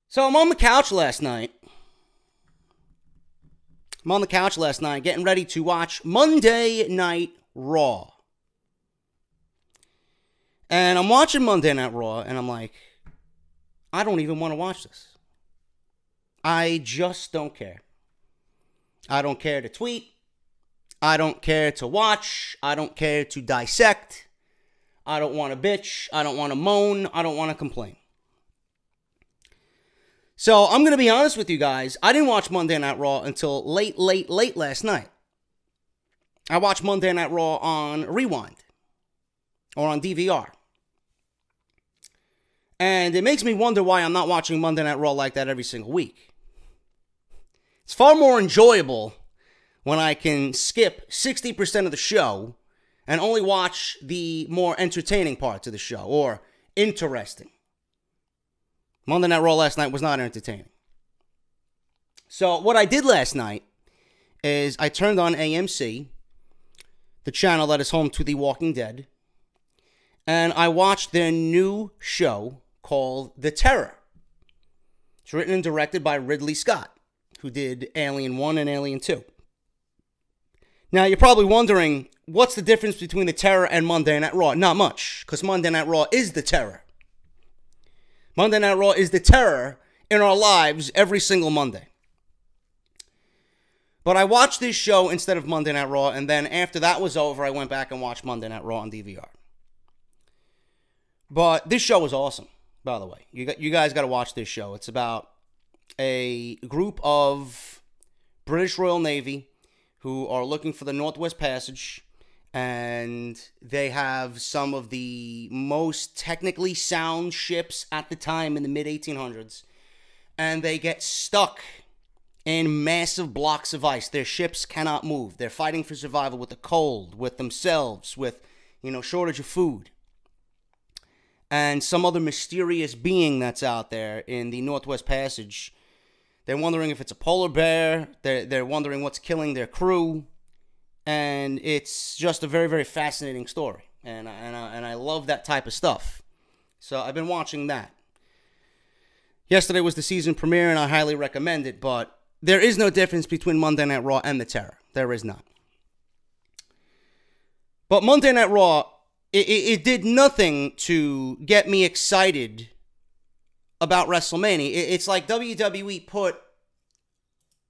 So I'm on the couch last night. Getting ready to watch Monday Night Raw. And I'm watching Monday Night Raw, and I'm like, I don't even want to watch this. I just don't care. I don't care to tweet. I don't care to watch. I don't care to dissect. I don't want to bitch. I don't want to moan. I don't want to complain. So I'm going to be honest with you guys. I didn't watch Monday Night Raw until late last night. I watched Monday Night Raw on Rewind or on DVR. And it makes me wonder why I'm not watching Monday Night Raw like that every single week. It's far more enjoyable when I can skip 60% of the show and only watch the more entertaining parts of the show or interesting. Monday Night Raw last night was not entertaining. So what I did last night is I turned on AMC, the channel that is home to The Walking Dead, and I watched their new show called The Terror. It's written and directed by Ridley Scott, who did Alien 1 and Alien 2. Now, you're probably wondering, what's the difference between The Terror and Monday Night Raw? Not much, because Monday Night Raw is The Terror. Monday Night Raw is the terror in our lives every single Monday. But I watched this show instead of Monday Night Raw, and then after that was over, I went back and watched Monday Night Raw on DVR. But this show was awesome, by the way. You guys got to watch this show. It's about a group of British Royal Navy who are looking for the Northwest Passage, and they have some of the most technically sound ships at the time in the mid-1800s. And they get stuck in massive blocks of ice. Their ships cannot move. They're fighting for survival with the cold, with themselves, with, shortage of food. And some other mysterious being that's out there in the Northwest Passage. They're wondering if it's a polar bear. They're wondering what's killing their crew. And it's just a very, very fascinating story. And I love that type of stuff. So I've been watching that. Yesterday was the season premiere, and I highly recommend it. But there is no difference between Monday Night Raw and The Terror. There is not. But Monday Night Raw, it did nothing to get me excited about WrestleMania. It's like WWE put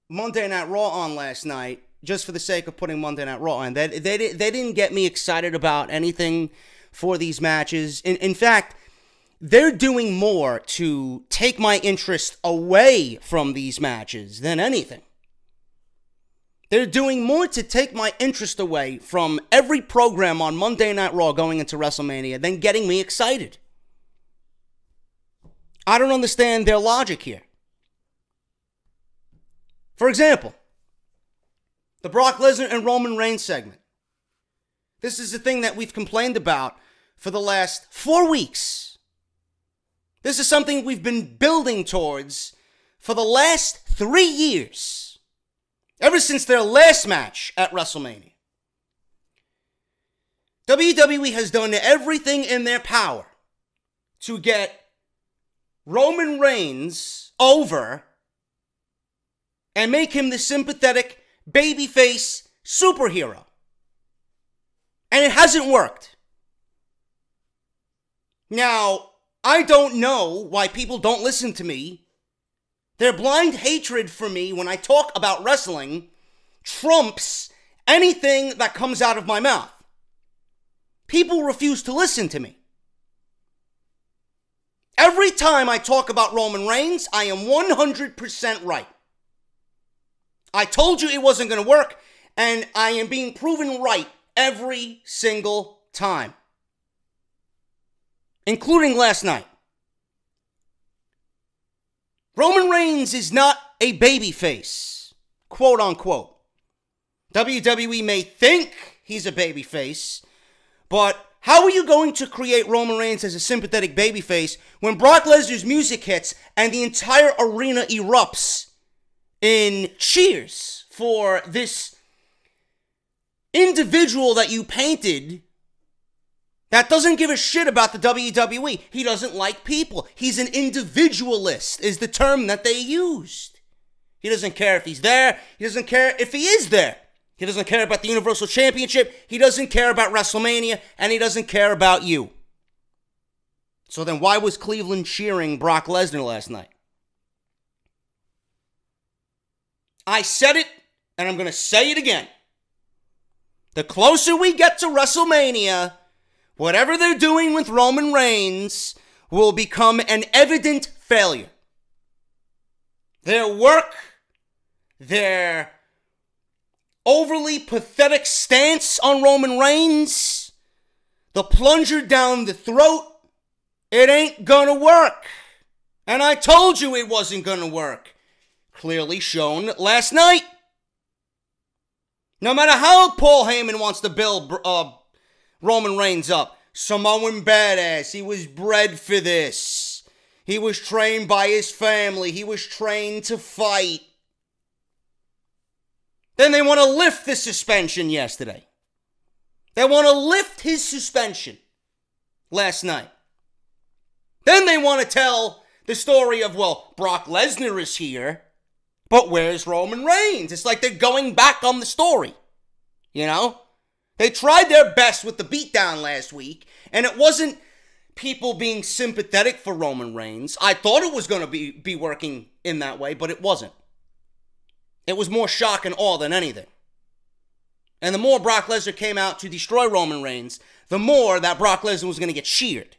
Monday Night Raw on last night just for the sake of putting Monday Night Raw on. They didn't get me excited about anything for these matches. In fact, they're doing more to take my interest away from these matches than anything. They're doing more to take my interest away from every program on Monday Night Raw going into WrestleMania than getting me excited. I don't understand their logic here. For example, the Brock Lesnar and Roman Reigns segment. This is the thing that we've complained about for the last 4 weeks. This is something we've been building towards for the last 3 years. Ever since their last match at WrestleMania. WWE has done everything in their power to get Roman Reigns over and make him the sympathetic babyface superhero. And it hasn't worked. Now, I don't know why people don't listen to me. Their blind hatred for me when I talk about wrestling trumps anything that comes out of my mouth. People refuse to listen to me. Every time I talk about Roman Reigns, I am 100% right. I told you it wasn't going to work, and I am being proven right every single time. Including last night. Roman Reigns is not a babyface, quote unquote. WWE may think he's a babyface, but how are you going to create Roman Reigns as a sympathetic babyface when Brock Lesnar's music hits and the entire arena erupts in cheers for this individual that you painted that doesn't give a shit about the WWE. He doesn't like people. He's an individualist, is the term that they used. He doesn't care if he's there. He doesn't care if he is there. He doesn't care about the Universal Championship. He doesn't care about WrestleMania. And he doesn't care about you. So then why was Cleveland cheering Brock Lesnar last night? I said it, and I'm going to say it again. The closer we get to WrestleMania, whatever they're doing with Roman Reigns will become an evident failure. Their work, their overly pathetic stance on Roman Reigns, the plunger down the throat, it ain't gonna work. And I told you it wasn't gonna work. Clearly shown last night. No matter how Paul Heyman wants to build Roman Reigns up, Samoan badass, he was bred for this. He was trained by his family. He was trained to fight. Then they want to lift the suspension yesterday. They want to lift his suspension last night. Then they want to tell the story of, well, Brock Lesnar is here, but where's Roman Reigns? It's like they're going back on the story, you know? They tried their best with the beatdown last week, and it wasn't people being sympathetic for Roman Reigns. I thought it was going to be working in that way, but it wasn't. It was more shock and awe than anything. And the more Brock Lesnar came out to destroy Roman Reigns, the more that Brock Lesnar was going to get cheered.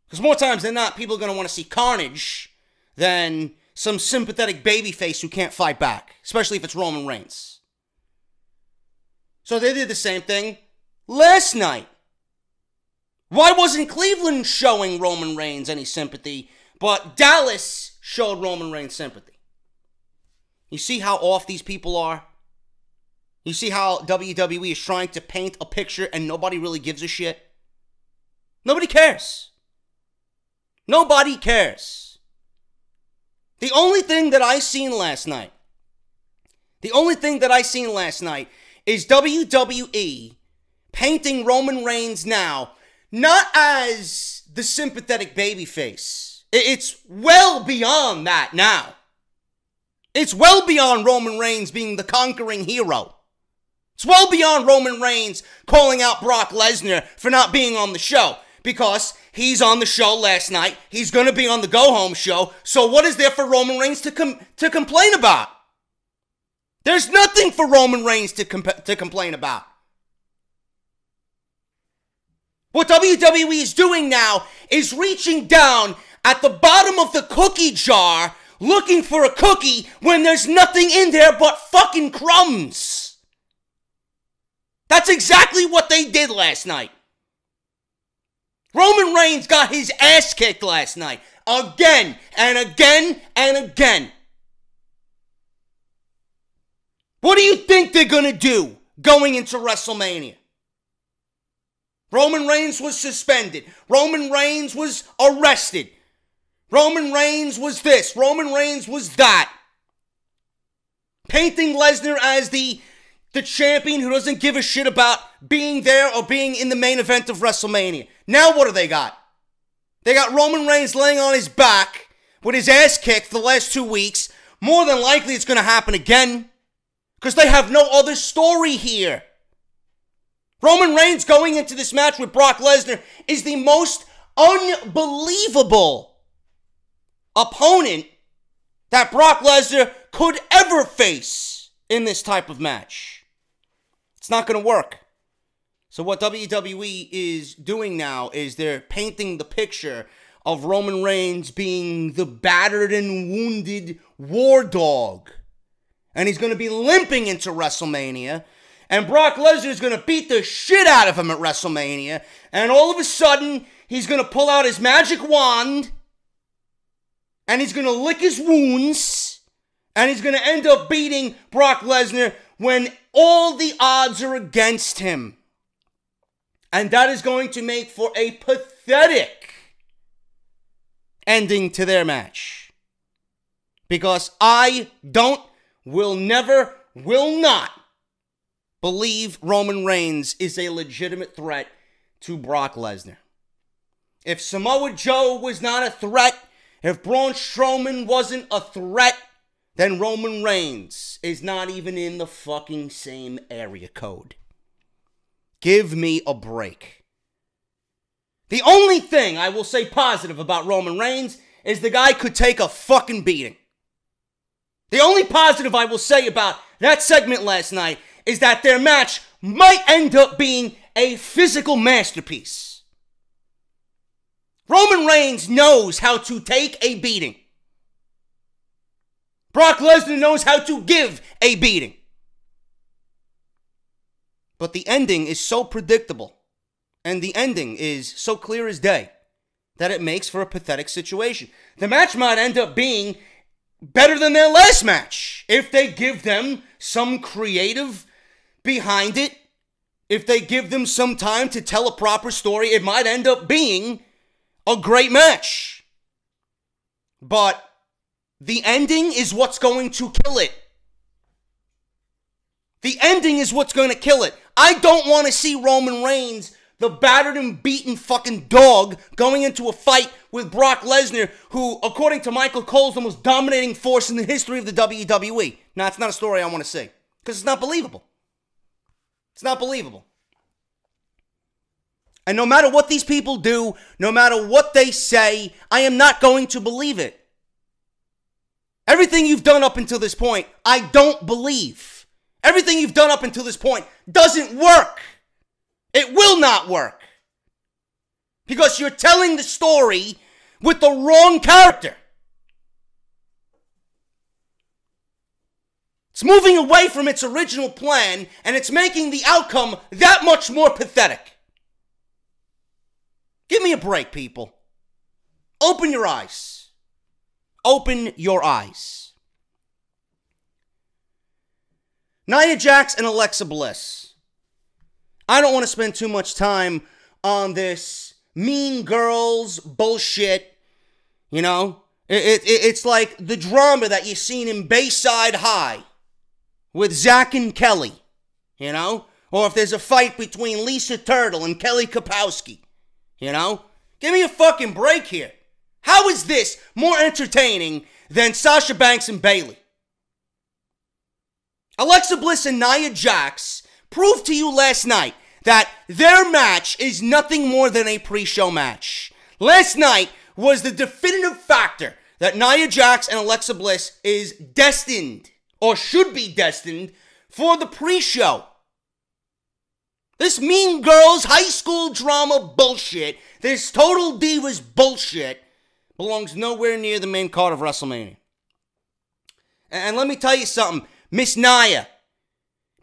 Because more times than not, people are going to want to see carnage than some sympathetic babyface who can't fight back, especially if it's Roman Reigns. So they did the same thing last night. Why wasn't Cleveland showing Roman Reigns any sympathy, but Dallas showed Roman Reigns sympathy? You see how off these people are? You see how WWE is trying to paint a picture and nobody really gives a shit? Nobody cares. Nobody cares. The only thing that I seen last night is WWE painting Roman Reigns now not as the sympathetic babyface. It's well beyond that now. It's well beyond Roman Reigns being the conquering hero. It's well beyond Roman Reigns calling out Brock Lesnar for not being on the show. Because he's on the show last night. He's going to be on the go-home show. So what is there for Roman Reigns to complain about? There's nothing for Roman Reigns to complain about. What WWE is doing now is reaching down at the bottom of the cookie jar looking for a cookie when there's nothing in there but fucking crumbs. That's exactly what they did last night. Roman Reigns got his ass kicked last night. Again and again and again. What do you think they're going to do going into WrestleMania? Roman Reigns was suspended. Roman Reigns was arrested. Roman Reigns was this. Roman Reigns was that. Painting Lesnar as the champion who doesn't give a shit about being there or being in the main event of WrestleMania. Now what do they got? They got Roman Reigns laying on his back with his ass kicked the last 2 weeks. More than likely it's going to happen again because they have no other story here. Roman Reigns going into this match with Brock Lesnar is the most unbelievable opponent that Brock Lesnar could ever face in this type of match. It's not going to work. So what WWE is doing now is they're painting the picture of Roman Reigns being the battered and wounded war dog. And he's going to be limping into WrestleMania. And Brock Lesnar is going to beat the shit out of him at WrestleMania. And all of a sudden, he's going to pull out his magic wand. And he's going to lick his wounds. And he's going to end up beating Brock Lesnar when all the odds are against him. And that is going to make for a pathetic ending to their match. Because I will never, will not believe Roman Reigns is a legitimate threat to Brock Lesnar. If Samoa Joe was not a threat, if Braun Strowman wasn't a threat, then Roman Reigns is not even in the fucking same area code. Give me a break. The only thing I will say positive about Roman Reigns is the guy could take a fucking beating. The only positive I will say about that segment last night is that their match might end up being a physical masterpiece. Roman Reigns knows how to take a beating. Brock Lesnar knows how to give a beating. But the ending is so predictable, and the ending is so clear as day, that it makes for a pathetic situation. The match might end up being better than their last match if they give them some creative behind it. If they give them some time to tell a proper story, it might end up being a great match. But the ending is what's going to kill it. The ending is what's going to kill it. I don't want to see Roman Reigns, the battered and beaten fucking dog, going into a fight with Brock Lesnar, who, according to Michael Cole, is the most dominating force in the history of the WWE. Now, it's not a story I want to see, because it's not believable. It's not believable. And no matter what these people do, no matter what they say, I am not going to believe it. Everything you've done up until this point, I don't believe. Everything you've done up until this point doesn't work. It will not work. Because you're telling the story with the wrong character. It's moving away from its original plan, and it's making the outcome that much more pathetic. Give me a break, people. Open your eyes. Open your eyes. Nia Jax and Alexa Bliss. I don't want to spend too much time on this Mean Girls bullshit. You know, it's like the drama that you've seen in Bayside High with Zach and Kelly. You know, or if there's a fight between Lisa Turtle and Kelly Kapowski. You know, give me a fucking break here. How is this more entertaining than Sasha Banks and Bayley? Alexa Bliss and Nia Jax proved to you last night that their match is nothing more than a pre-show match. Last night was the definitive factor that Nia Jax and Alexa Bliss is destined, or should be destined, for the pre-show. This Mean Girls high school drama bullshit, this Total Divas bullshit, belongs nowhere near the main card of WrestleMania. And let me tell you something, Miss Nia,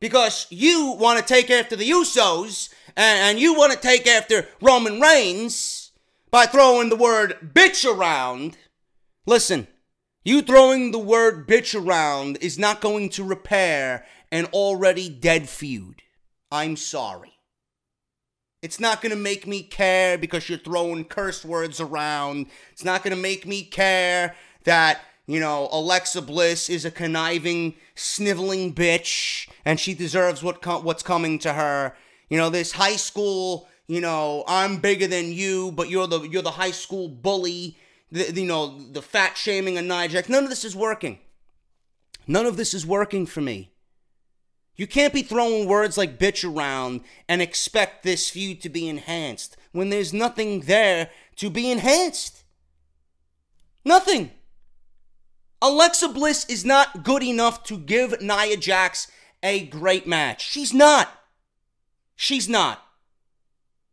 because you want to take after the Usos, and you want to take after Roman Reigns by throwing the word bitch around. Listen, you throwing the word bitch around is not going to repair an already dead feud. I'm sorry. It's not going to make me care because you're throwing curse words around. It's not going to make me care that, you know, Alexa Bliss is a conniving, sniveling bitch, and she deserves what's coming to her. You know, this high school, you know, I'm bigger than you, but you're the high school bully. The fat shaming of Nia Jax. None of this is working. None of this is working for me. You can't be throwing words like bitch around and expect this feud to be enhanced when there's nothing there to be enhanced. Nothing. Alexa Bliss is not good enough to give Nia Jax a great match. She's not. She's not.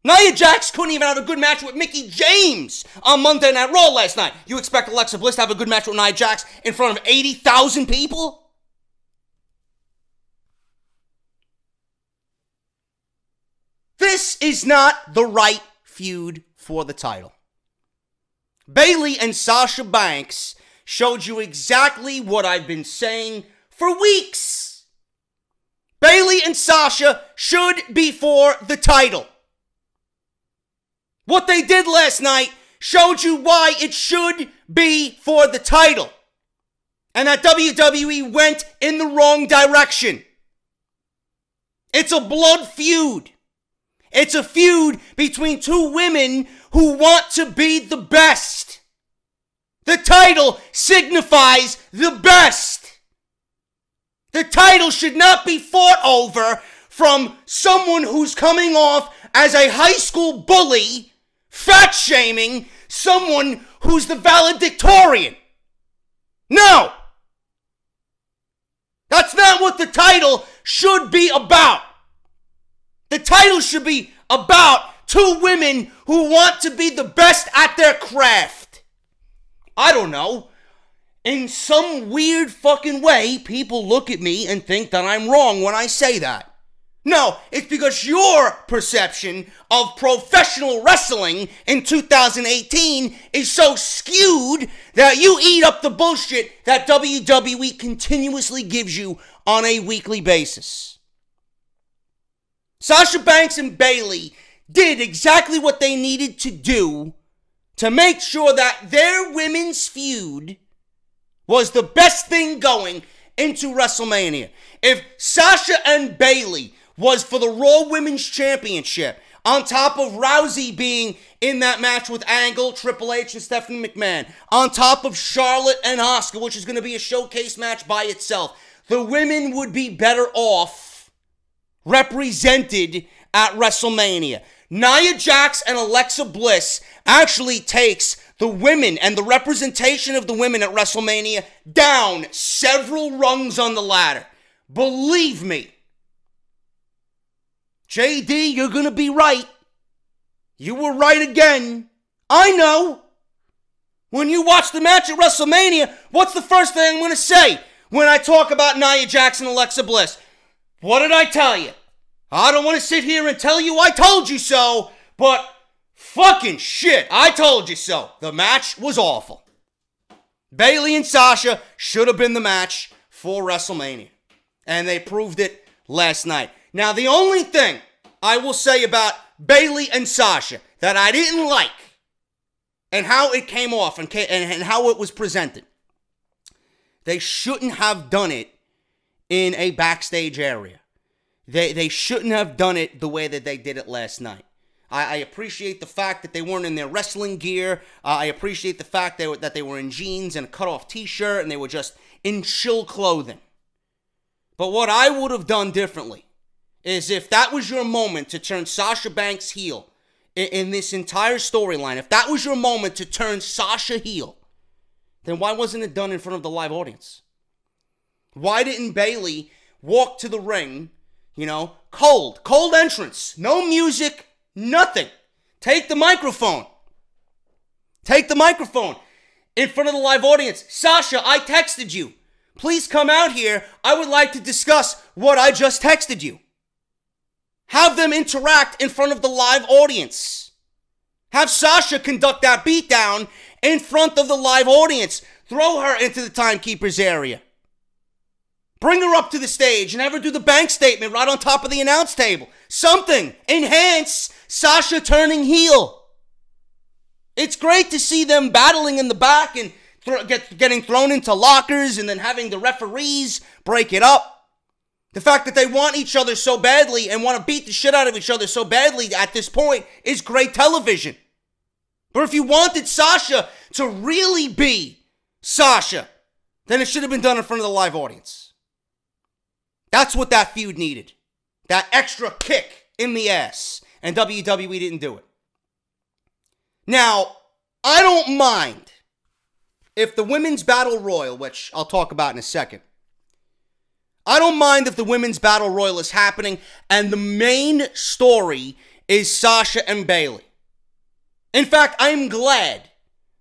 Nia Jax couldn't even have a good match with Mickie James on Monday Night Raw last night. You expect Alexa Bliss to have a good match with Nia Jax in front of 80,000 people? This is not the right feud for the title. Bayley and Sasha Banks showed you exactly what I've been saying for weeks. Bayley and Sasha should be for the title. What they did last night showed you why it should be for the title. And that WWE went in the wrong direction. It's a blood feud. It's a feud between two women who want to be the best. The title signifies the best. The title should not be fought over from someone who's coming off as a high school bully, fat shaming someone who's the valedictorian. No! That's not what the title should be about. The title should be about two women who want to be the best at their craft. I don't know. In some weird fucking way, people look at me and think that I'm wrong when I say that. No, it's because your perception of professional wrestling in 2018 is so skewed that you eat up the bullshit that WWE continuously gives you on a weekly basis. Sasha Banks and Bayley did exactly what they needed to do to make sure that their women's feud was the best thing going into WrestleMania. If Sasha and Bayley was for the Raw Women's Championship, on top of Rousey being in that match with Angle, Triple H, and Stephanie McMahon, on top of Charlotte and Asuka, which is going to be a showcase match by itself, the women would be better off represented at WrestleMania. Nia Jax and Alexa Bliss actually takes the women and the representation of the women at WrestleMania down several rungs on the ladder. Believe me. JD, you're going to be right. You were right again. I know. When you watch the match at WrestleMania, what's the first thing I'm going to say when I talk about Nia Jax and Alexa Bliss? What did I tell you? I don't want to sit here and tell you I told you so, but fucking shit, I told you so. The match was awful. Bayley and Sasha should have been the match for WrestleMania, and they proved it last night. Now, the only thing I will say about Bayley and Sasha that I didn't like and how it came off and how it was presented, they shouldn't have done it in a backstage area. They shouldn't have done it the way that they did it last night. I appreciate the fact that they weren't in their wrestling gear. I appreciate the fact that they were in jeans and a cut-off t-shirt and they were just in chill clothing. But what I would have done differently is if that was your moment to turn Sasha Banks heel in this entire storyline, if that was your moment to turn Sasha heel, then why wasn't it done in front of the live audience? Why didn't Bayley walk to the ring, cold entrance, no music, nothing. Take the microphone in front of the live audience. Sasha, I texted you. Please come out here. I would like to discuss what I just texted you. Have them interact in front of the live audience. Have Sasha conduct that beatdown in front of the live audience. Throw her into the timekeeper's area. Bring her up to the stage and have her do the bank statement right on top of the announce table. Something. Enhance Sasha turning heel. It's great to see them battling in the back and getting thrown into lockers and then having the referees break it up. The fact that they want each other so badly and want to beat the shit out of each other so badly at this point is great television. But if you wanted Sasha to really be Sasha, then it should have been done in front of the live audience. That's what that feud needed. That extra kick in the ass. And WWE didn't do it. Now, I don't mind if the Women's Battle Royal, which I'll talk about in a second, I don't mind if the Women's Battle Royal is happening and the main story is Sasha and Bayley. In fact, I'm glad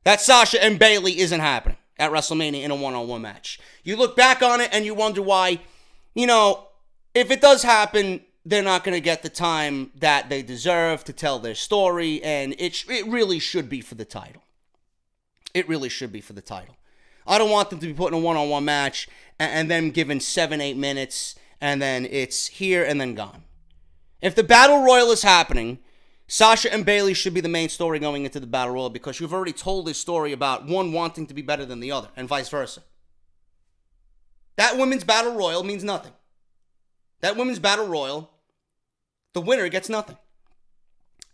that Sasha and Bayley isn't happening at WrestleMania in a one-on-one match. You look back on it and you wonder why, if it does happen, they're not going to get the time that they deserve to tell their story, and it really should be for the title. It really should be for the title. I don't want them to be put in a one-on-one match and then given 7-8 minutes, and then it's here and then gone. If the Battle Royal is happening, Sasha and Bayley should be the main story going into the Battle Royal because you've already told this story about one wanting to be better than the other, and vice versa. That Women's Battle Royal means nothing. That Women's Battle Royal, the winner gets nothing.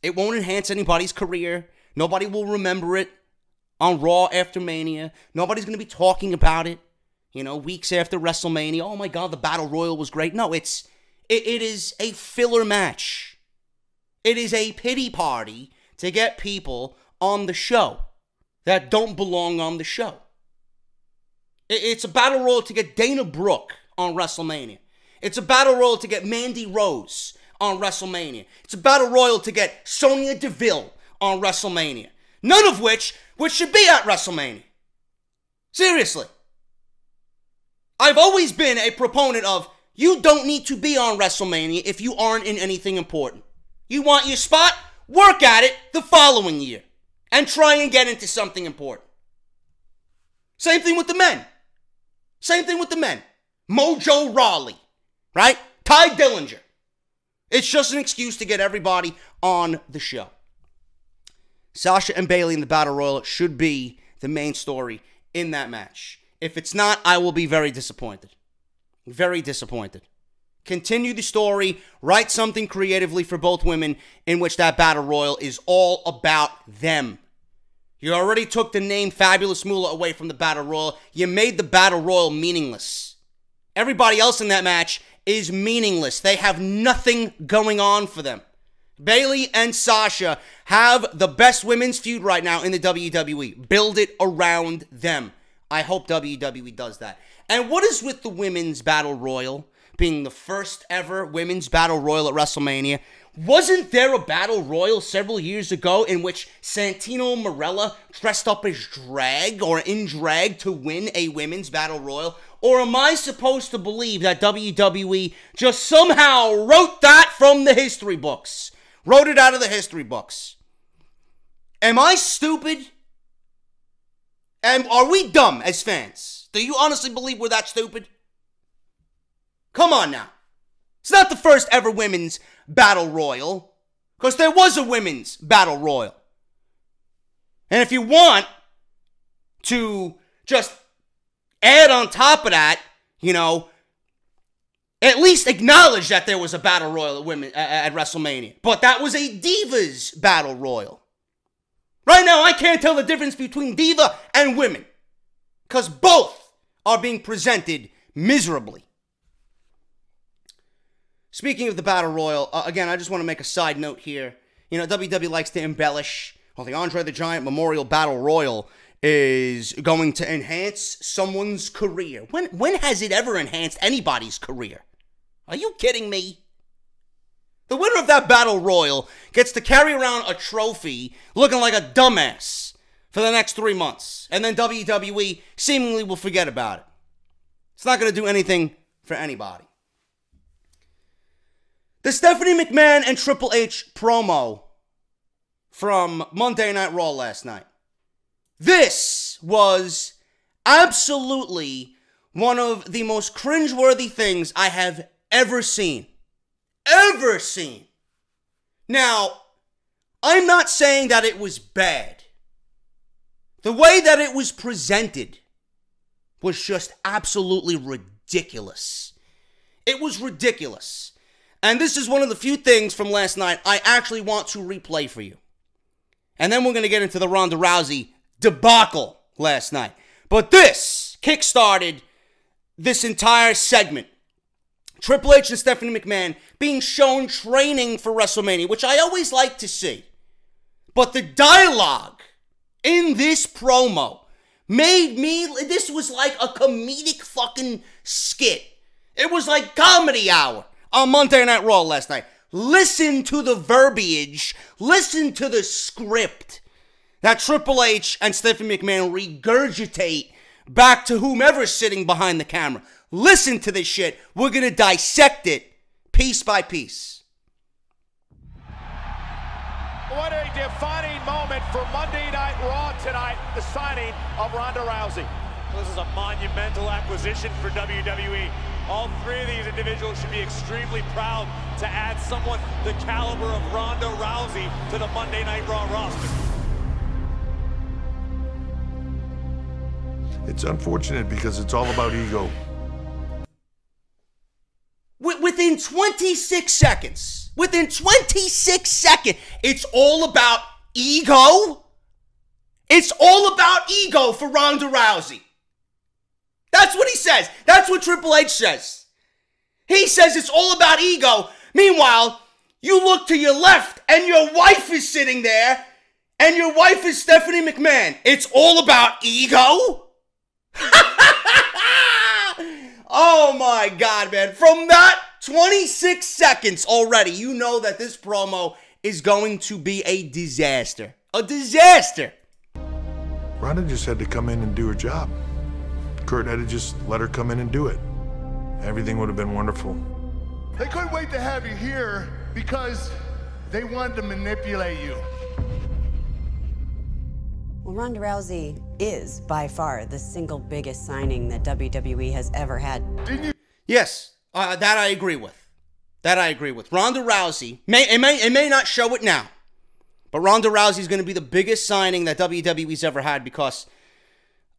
It won't enhance anybody's career. Nobody will remember it on Raw after Mania. Nobody's going to be talking about it, weeks after WrestleMania. Oh my God, the Battle Royal was great. No, it is a filler match. It is a pity party to get people on the show that don't belong on the show. It's a Battle Royal to get Dana Brooke on WrestleMania. It's a Battle Royal to get Mandy Rose on WrestleMania. It's a Battle Royal to get Sonya Deville on WrestleMania. None of which should be at WrestleMania. Seriously. I've always been a proponent of you don't need to be on WrestleMania if you aren't in anything important. You want your spot? Work at it the following year and try and get into something important. Same thing with the men. Mojo Rawley, right? Ty Dillinger. It's just an excuse to get everybody on the show. Sasha and Bayley in the Battle Royal should be the main story in that match. If it's not, I will be very disappointed. Very disappointed. Continue the story, write something creatively for both women in which that Battle Royal is all about them. You already took the name Fabulous Moolah away from the Battle Royal. You made the Battle Royal meaningless. Everybody else in that match is meaningless. They have nothing going on for them. Bayley and Sasha have the best women's feud right now in the WWE. Build it around them. I hope WWE does that. And what is with the women's Battle Royal being the first ever women's Battle Royal at WrestleMania? Wasn't there a Battle Royal several years ago in which Santino Marella dressed up as drag or in drag to win a women's Battle Royal? Or am I supposed to believe that WWE just somehow wrote that from the history books? Wrote it out of the history books. Am I stupid? And are we dumb as fans? Do you honestly believe we're that stupid? Come on now. It's not the first ever women's Battle Royal, because there was a women's Battle Royal. And if you want to just add on top of that, at least acknowledge that there was a Battle Royal at WrestleMania. But that was a Divas Battle Royal. Right now, I can't tell the difference between Diva and women, because both are being presented miserably. Speaking of the Battle Royal, again, I just want to make a side note here. WWE likes to embellish. Well, the Andre the Giant Memorial Battle Royal is going to enhance someone's career. When has it ever enhanced anybody's career? Are you kidding me? The winner of that Battle Royal gets to carry around a trophy looking like a dumbass for the next 3 months. And then WWE seemingly will forget about it. It's not going to do anything for anybody. The Stephanie McMahon and Triple H promo from Monday Night Raw last night. This was absolutely one of the most cringeworthy things I have ever seen. Ever seen. Now, I'm not saying that it was bad. The way that it was presented was just absolutely ridiculous. It was ridiculous. And this is one of the few things from last night I actually want to replay for you. And then we're going to get into the Ronda Rousey debacle last night. But this kickstarted this entire segment. Triple H and Stephanie McMahon being shown training for WrestleMania, which I always like to see. But the dialogue in this promo made me, this was like a comedic fucking skit. It was like Comedy Hour on Monday Night Raw last night. Listen to the verbiage, listen to the script that Triple H and Stephanie McMahon regurgitate back to whomever's sitting behind the camera. Listen to this shit. We're going to dissect it piece by piece. What a defining moment for Monday Night Raw tonight, the signing of Ronda Rousey. This is a monumental acquisition for WWE. All three of these individuals should be extremely proud to add someone the caliber of Ronda Rousey to the Monday Night Raw roster. It's unfortunate because it's all about ego. With within 26 seconds, it's all about ego. It's all about ego for Ronda Rousey. That's what he says. That's what Triple H says. He says it's all about ego. Meanwhile, you look to your left and your wife is sitting there, and your wife is Stephanie McMahon. It's all about ego? Oh my God, man. From that 26 seconds already, you know that this promo is going to be a disaster. A disaster. Ronda just had to come in and do her job. Kurt had to just let her come in and do it. Everything would have been wonderful. They couldn't wait to have you here because they wanted to manipulate you. Well, Ronda Rousey is by far the single biggest signing that WWE has ever had. Didn't you? Yes, that I agree with. Ronda Rousey, it may not show it now, but Ronda Rousey is going to be the biggest signing that WWE's ever had because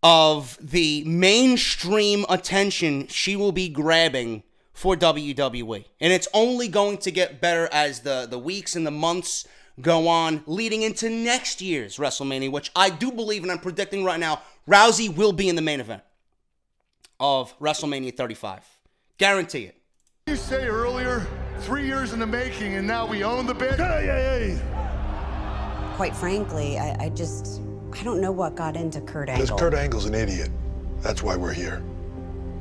of the mainstream attention she will be grabbing for WWE. And it's only going to get better as the weeks and the months go on, leading into next year's WrestleMania, which I do believe, and I'm predicting right now, Rousey will be in the main event of WrestleMania 35. Guarantee it. You say earlier, 3 years in the making, and now we own the bitch? Hey. Quite frankly, I don't know what got into Kurt Angle. Because Kurt Angle's an idiot. That's why we're here.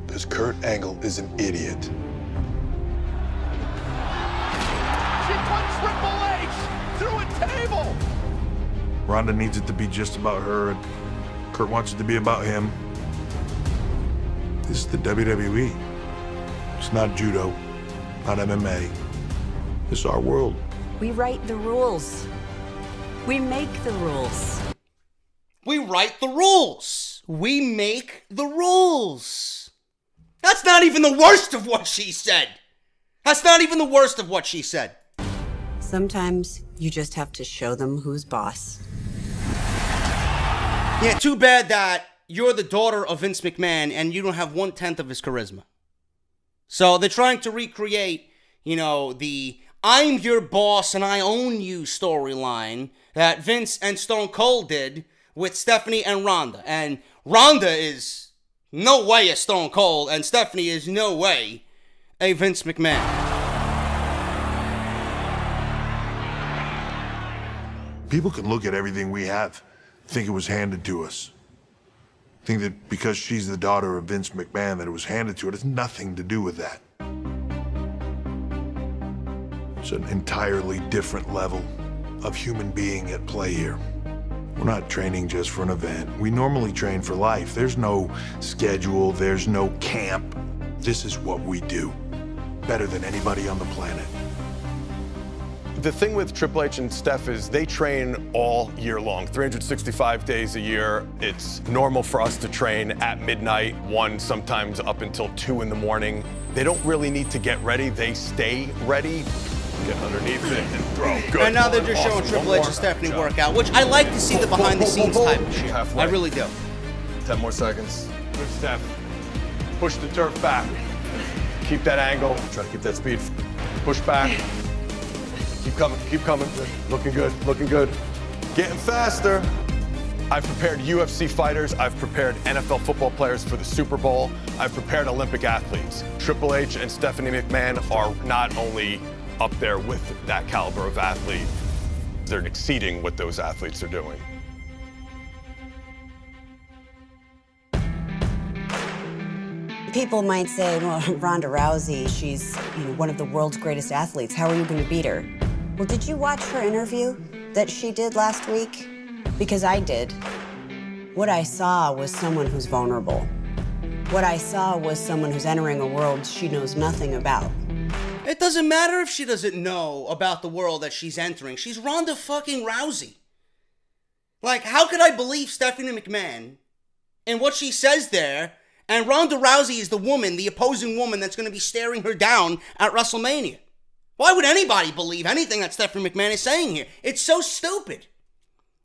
Because Kurt Angle is an idiot. She put Triple H through a table. Ronda needs it to be just about her, and Kurt wants it to be about him. This is the WWE. It's not judo, not MMA. This is our world. We write the rules. We make the rules. We write the rules. We make the rules. That's not even the worst of what she said. Sometimes you just have to show them who's boss. Yeah, too bad that you're the daughter of Vince McMahon and you don't have 1/10 of his charisma. So they're trying to recreate, the I'm your boss and I own you storyline that Vince and Stone Cold did with Stephanie and Ronda. And Ronda is no way a Stone Cold, and Stephanie is no way a Vince McMahon. People can look at everything we have, think it was handed to us. Think that because she's the daughter of Vince McMahon that it was handed to her. It has nothing to do with that. It's an entirely different level of human being at play here. We're not training just for an event. We normally train for life. There's no schedule, there's no camp. This is what we do, better than anybody on the planet. The thing with Triple H and Steph is they train all year long, 365 days a year. It's normal for us to train at midnight, 1, sometimes up until 2 in the morning. They don't really need to get ready. They stay ready. Get underneath it and throw. Good. And now they're just showing Triple H and Stephanie workout, which I like to see the behind-the-scenes type of shit. Halfway. I really do. 10 more seconds. Good, Steph. Push the turf back. Keep that angle. Try to keep that speed. Push back. Keep coming, keep coming. Looking good, looking good. Getting faster. I've prepared UFC fighters. I've prepared NFL football players for the Super Bowl. I've prepared Olympic athletes. Triple H and Stephanie McMahon are not only up there with that caliber of athlete, they're exceeding what those athletes are doing. People might say, well, Ronda Rousey, she's one of the world's greatest athletes. How are you going to beat her? Well, did you watch her interview that she did last week? Because I did. What I saw was someone who's vulnerable. What I saw was someone who's entering a world she knows nothing about. It doesn't matter if she doesn't know about the world that she's entering. She's Ronda fucking Rousey. Like, how could I believe Stephanie McMahon and what she says there, and Ronda Rousey is the woman, the opposing woman that's going to be staring her down at WrestleMania? Why would anybody believe anything that Stephanie McMahon is saying here? It's so stupid.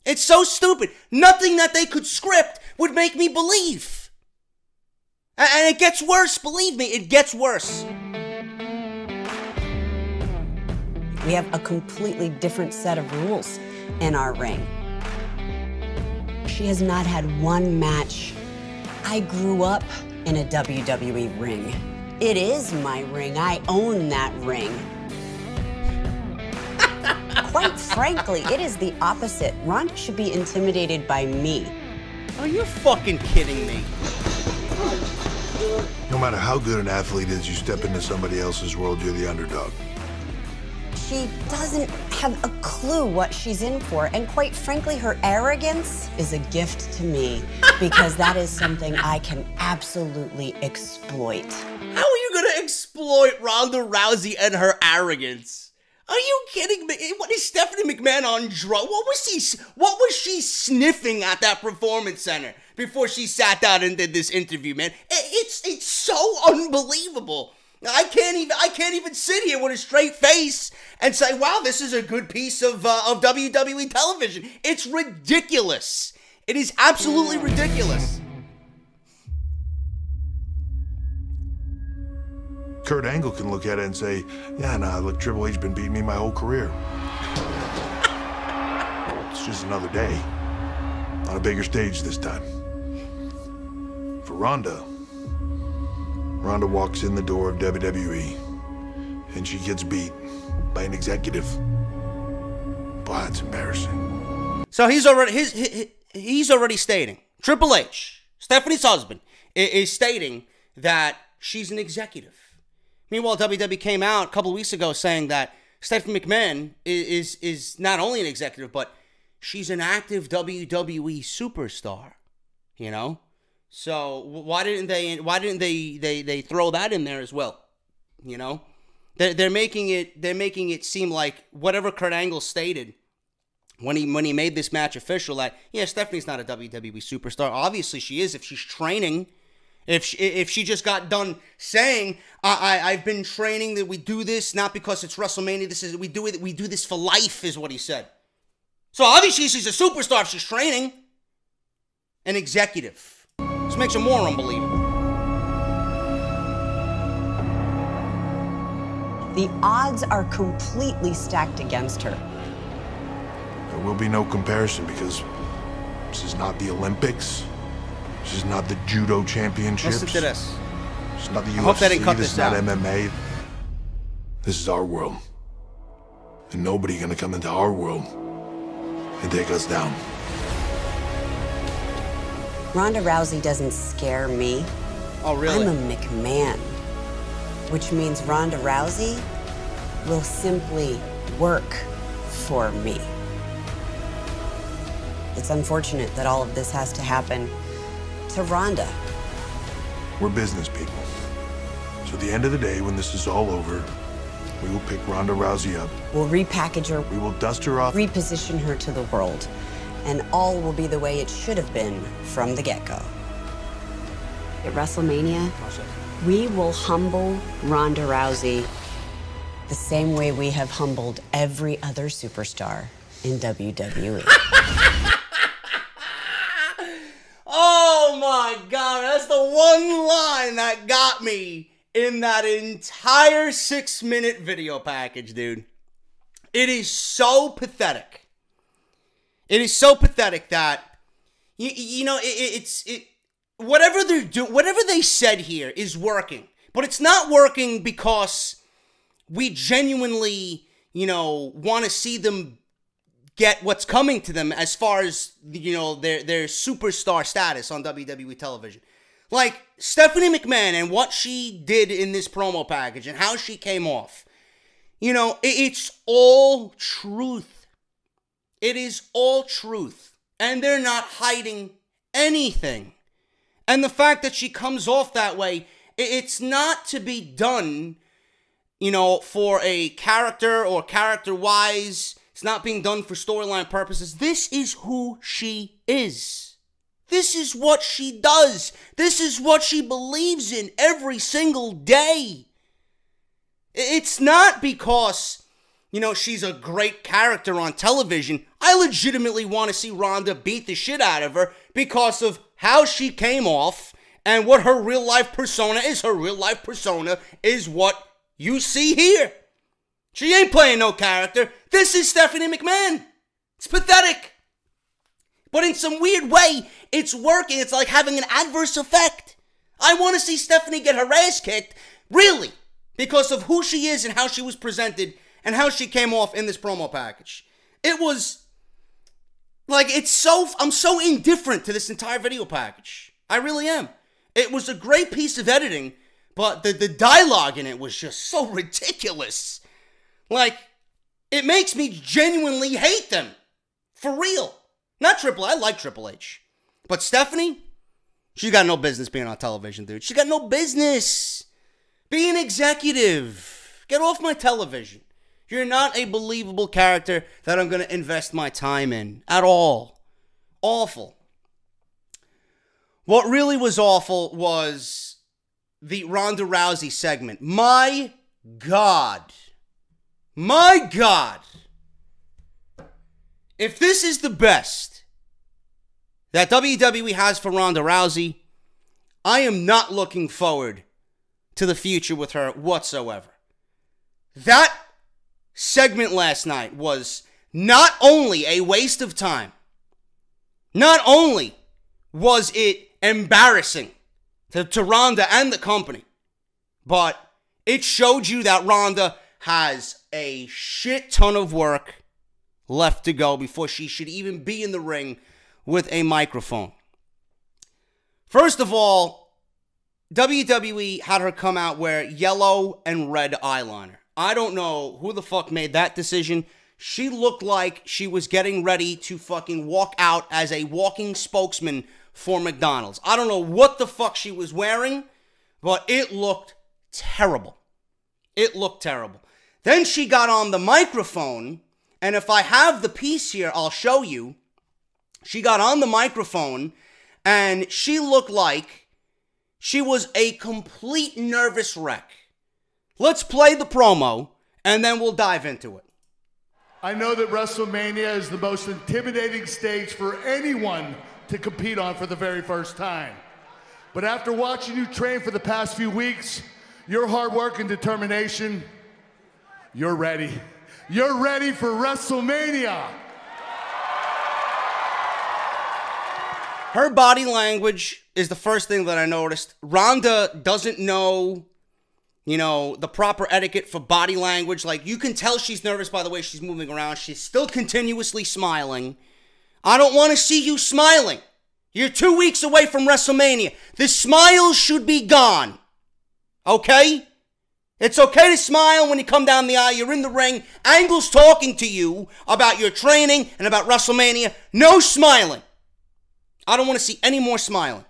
It's so stupid. Nothing that they could script would make me believe. And it gets worse, believe me, it gets worse. We have a completely different set of rules in our ring. She has not had one match. I grew up in a WWE ring. It is my ring. I own that ring. Quite frankly, it is the opposite. Ronda should be intimidated by me. Are you fucking kidding me? No matter how good an athlete is, you step into somebody else's world, you're the underdog. She doesn't have a clue what she's in for, and quite frankly, her arrogance is a gift to me because that is something I can absolutely exploit. How are you gonna exploit Ronda Rousey and her arrogance? Are you kidding me? What is Stephanie McMahon on drugs? What was she sniffing at that performance center before she sat down and did this interview, man? It's so unbelievable. I can't even sit here with a straight face and say, wow, this is a good piece of WWE television. It's ridiculous. It is absolutely ridiculous. Kurt Angle can look at it and say, yeah, nah, look, Triple H been beating me my whole career. It's just another day. On a bigger stage this time. For Ronda walks in the door of WWE and she gets beat by an executive. Boy, it's embarrassing. So he's already stating, Triple H, Stephanie's husband, is stating that she's an executive. Meanwhile, WWE came out a couple of weeks ago saying that Stephanie McMahon is not only an executive, but she's an active WWE superstar. You know, so why didn't they throw that in there as well? You know, they're making it seem like whatever Kurt Angle stated when he made this match official, that yeah, Stephanie's not a WWE superstar. Obviously, she is if she's training. If she just got done saying, I've been training, that we do this not because it's WrestleMania, we do this for life, is what he said. So obviously she's a superstar if she's training. An executive. This makes her more unbelievable. The odds are completely stacked against her. There will be no comparison because this is not the Olympics. This is not the judo championships. Listen to this. This is not the UFC. I hope they didn't cut this this is not out. MMA. This is our world. And nobody gonna come into our world and take us down. Ronda Rousey doesn't scare me. Oh, really? I'm a McMahon, which means Ronda Rousey will simply work for me. It's unfortunate that all of this has to happen to Ronda. We're business people. So at the end of the day, when this is all over, we will pick Ronda Rousey up. We'll repackage her. We will dust her off. Reposition her to the world. And all will be the way it should have been from the get-go. At WrestleMania, we will humble Ronda Rousey the same way we have humbled every other superstar in WWE. Oh my God, that's the one line that got me in that entire 6-minute video package, dude. It is so pathetic. It is so pathetic that, you know, whatever they're doing, whatever they said here is working. But it's not working because we genuinely, you know, want to see them get what's coming to them as far as, you know, their superstar status on WWE television. Like, Stephanie McMahon and what she did in this promo package and how she came off. You know, it's all truth. It is all truth. And they're not hiding anything. And the fact that she comes off that way, it's not to be done, you know, for a character or character-wise. It's not being done for storyline purposes. This is who she is. This is what she does. This is what she believes in every single day. It's not because, you know, she's a great character on television. I legitimately want to see Ronda beat the shit out of her because of how she came off and what her real life persona is. Her real life persona is what you see here. She ain't playing no character. This is Stephanie McMahon. It's pathetic. But in some weird way, it's working. It's like having an adverse effect. I want to see Stephanie get her ass kicked, really, because of who she is and how she was presented and how she came off in this promo package. It was, like, I'm so indifferent to this entire video package. I really am. It was a great piece of editing, but the dialogue in it was just so ridiculous. Like, it makes me genuinely hate them. For real. Not Triple H. I like Triple H. But Stephanie, she's got no business being on television, dude. She got no business. Be an executive. Get off my television. You're not a believable character that I'm going to invest my time in. At all. Awful. What really was awful was the Ronda Rousey segment. My God. My God. If this is the best that WWE has for Ronda Rousey, I am not looking forward to the future with her whatsoever. That segment last night was not only a waste of time, not only was it embarrassing to Ronda and the company, but it showed you that Ronda has a shit ton of work left to go before she should even be in the ring with a microphone. First of all, WWE had her come out wear yellow and red eyeliner. I don't know who the fuck made that decision. She looked like she was getting ready to fucking walk out as a walking spokesman for McDonald's. I don't know what the fuck she was wearing, but it looked terrible. It looked terrible. Then she got on the microphone, and if I have the piece here, I'll show you. She got on the microphone, and she looked like she was a complete nervous wreck. Let's play the promo, and then we'll dive into it. I know that WrestleMania is the most intimidating stage for anyone to compete on for the very first time. But after watching you train for the past few weeks, your hard work and determination, you're ready. You're ready for WrestleMania. Her body language is the first thing that I noticed. Ronda doesn't know, the proper etiquette for body language. Like, you can tell she's nervous by the way she's moving around. She's still continuously smiling. I don't want to see you smiling. You're 2 weeks away from WrestleMania. The smile should be gone. Okay? It's okay to smile when you come down the aisle. You're in the ring. Angle's talking to you about your training and about WrestleMania. No smiling. I don't want to see any more smiling.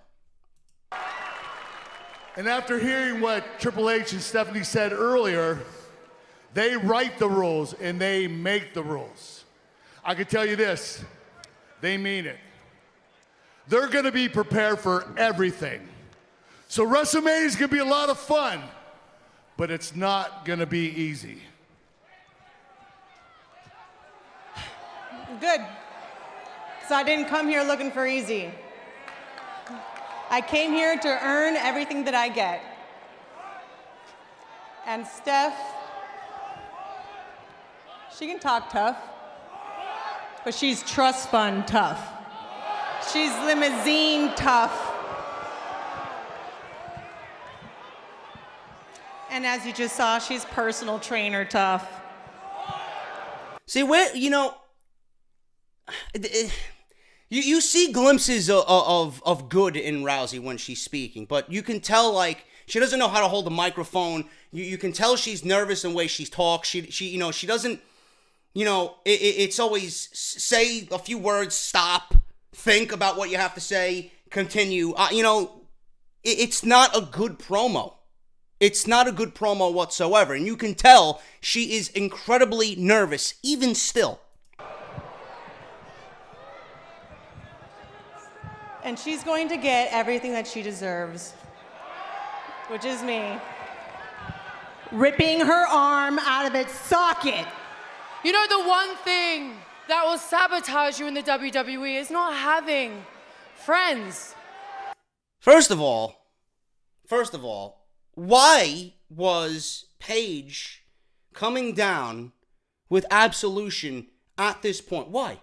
And after hearing what Triple H and Stephanie said earlier, they write the rules and they make the rules. I can tell you this, they mean it. They're going to be prepared for everything. So WrestleMania is going to be a lot of fun, but it's not going to be easy. Good. Because I didn't come here looking for easy. I came here to earn everything that I get. And Steph, she can talk tough, but she's trust fund tough. She's limousine tough. And as you just saw, she's personal trainer tough. See, you see glimpses of good in Rousey when she's speaking, but you can tell, like, she doesn't know how to hold a microphone. You can tell she's nervous in the way she talks. She doesn't, it's always say a few words, stop, think about what you have to say, continue. It's not a good promo. It's not a good promo whatsoever, and you can tell she is incredibly nervous, even still. And she's going to get everything that she deserves, which is me ripping her arm out of its socket. You know, the one thing that will sabotage you in the WWE is not having friends. First of all, why was Paige coming down with Absolution at this point? Why?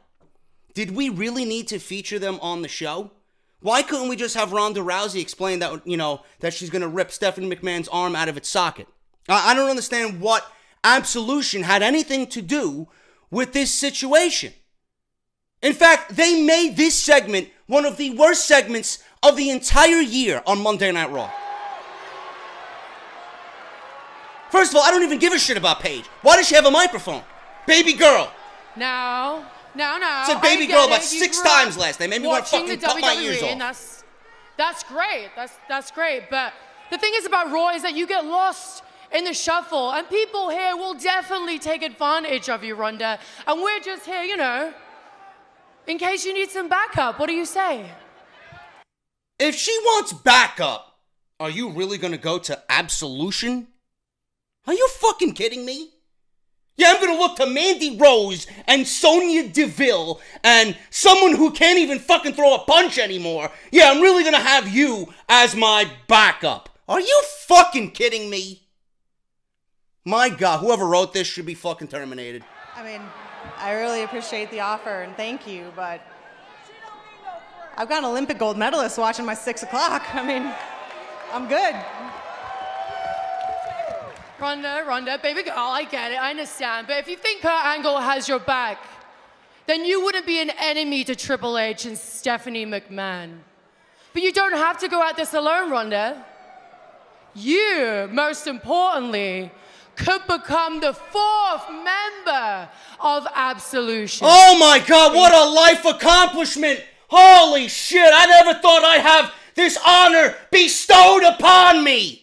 Did we really need to feature them on the show? Why couldn't we just have Ronda Rousey explain that, that she's going to rip Stephanie McMahon's arm out of its socket? I don't understand what Absolution had anything to do with this situation. In fact, they made this segment one of the worst segments of the entire year on Monday Night Raw. First of all, I don't even give a shit about Paige. Why does she have a microphone? Baby girl. No. Said baby girl about 6 times last night. Made me want to fucking cut my ears off. And that's great. That's great. But the thing is about Raw is that you get lost in the shuffle, and people here will definitely take advantage of you, Ronda. And we're just here, in case you need some backup. What do you say? If she wants backup, are you really going to go to Absolution? Are you fucking kidding me? Yeah, I'm going to look to Mandy Rose and Sonya Deville and someone who can't even fucking throw a punch anymore. Yeah, I'm really going to have you as my backup. Are you fucking kidding me? My God, whoever wrote this should be fucking terminated. I mean, I really appreciate the offer and thank you, but I've got an Olympic gold medalist watching my 6 o'clock. I mean, I'm good. Ronda, baby girl, I get it, I understand. But if you think Kurt Angle has your back, then you wouldn't be an enemy to Triple H and Stephanie McMahon. But you don't have to go at this alone, Ronda. You, most importantly, could become the 4th member of Absolution. Oh my God, what a life accomplishment! Holy shit, I never thought I'd have this honor bestowed upon me!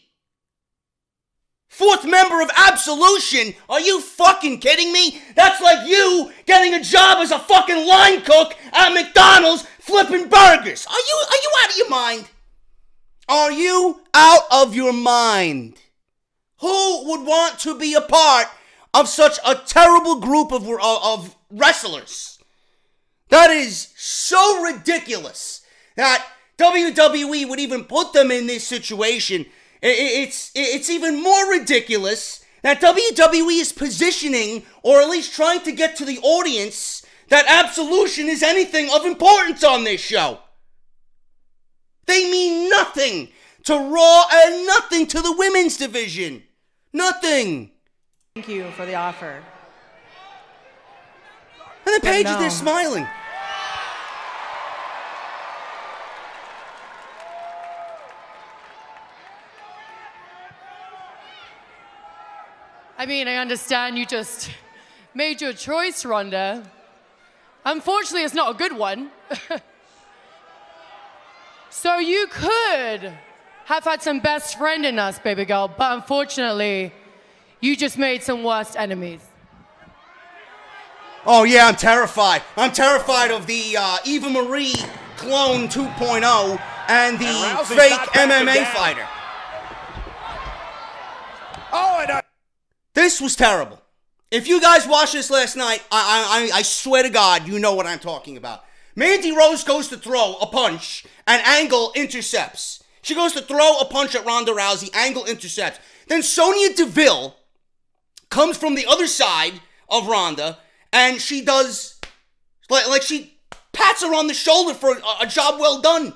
4th member of Absolution? Are you fucking kidding me? That's like you getting a job as a fucking line cook at McDonald's flipping burgers. Are you out of your mind? Are you out of your mind? Who would want to be a part of such a terrible group of wrestlers? That is so ridiculous that WWE would even put them in this situation. It's even more ridiculous that WWE is positioning, or at least trying to get to the audience, that Absolution is anything of importance on this show. They mean nothing to Raw and nothing to the women's division. Nothing. Thank you for the offer. And then Paige is there smiling. I mean, I understand you just made your choice, Ronda. Unfortunately, it's not a good one. So you could have had some best friend in us, baby girl, but unfortunately, you just made some worst enemies. Oh yeah, I'm terrified. I'm terrified of the Eva Marie clone 2.0 and the fake MMA fighter. Oh, and this was terrible. If you guys watched this last night, I swear to God, you know what I'm talking about. Mandy Rose goes to throw a punch, and Angle intercepts. She goes to throw a punch at Ronda Rousey, Angle intercepts. Then Sonya Deville comes from the other side of Ronda, and she does, like she pats her on the shoulder for a job well done.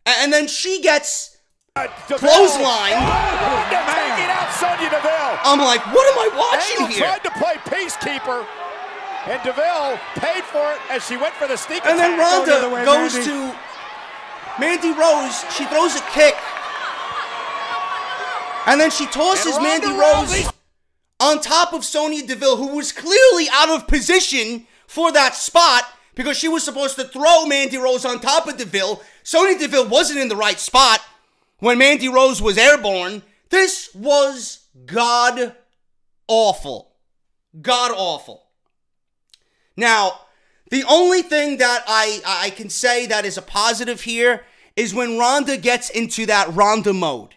And then she gets clothesline. taking out Sonya Deville. I'm like, what am I watching Angle here? tried to play peacekeeper, and Deville paid for it as she went for the sneak attack. And then Ronda goes to Mandy Rose. She throws a kick. And then she tosses Mandy Rose on top of Sonya Deville, who was clearly out of position for that spot because she was supposed to throw Mandy Rose on top of Deville. Sonya Deville wasn't in the right spot when Mandy Rose was airborne. This was god-awful. God-awful. Now, the only thing that I can say that is a positive here is when Ronda gets into that Ronda mode.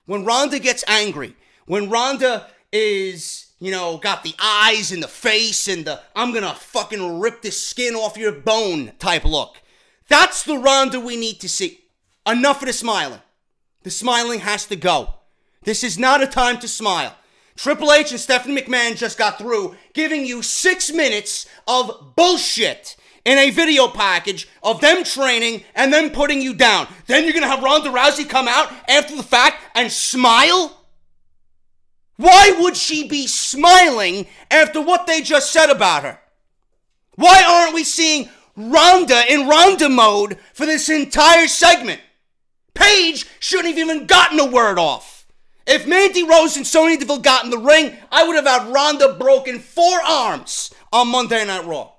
When Ronda gets angry. When Ronda is, you know, got the eyes and the face and the I'm gonna fucking rip the skin off your bone type look. That's the Ronda we need to see. Enough of the smiling. The smiling has to go. This is not a time to smile. Triple H and Stephanie McMahon just got through giving you 6 minutes of bullshit in a video package of them training and then putting you down. Then you're going to have Ronda Rousey come out after the fact and smile? Why would she be smiling after what they just said about her? Why aren't we seeing Ronda in Ronda mode for this entire segment? Paige shouldn't have even gotten a word off. If Mandy Rose and Sonya Deville got in the ring, I would have had Ronda broken 4 arms on Monday Night Raw.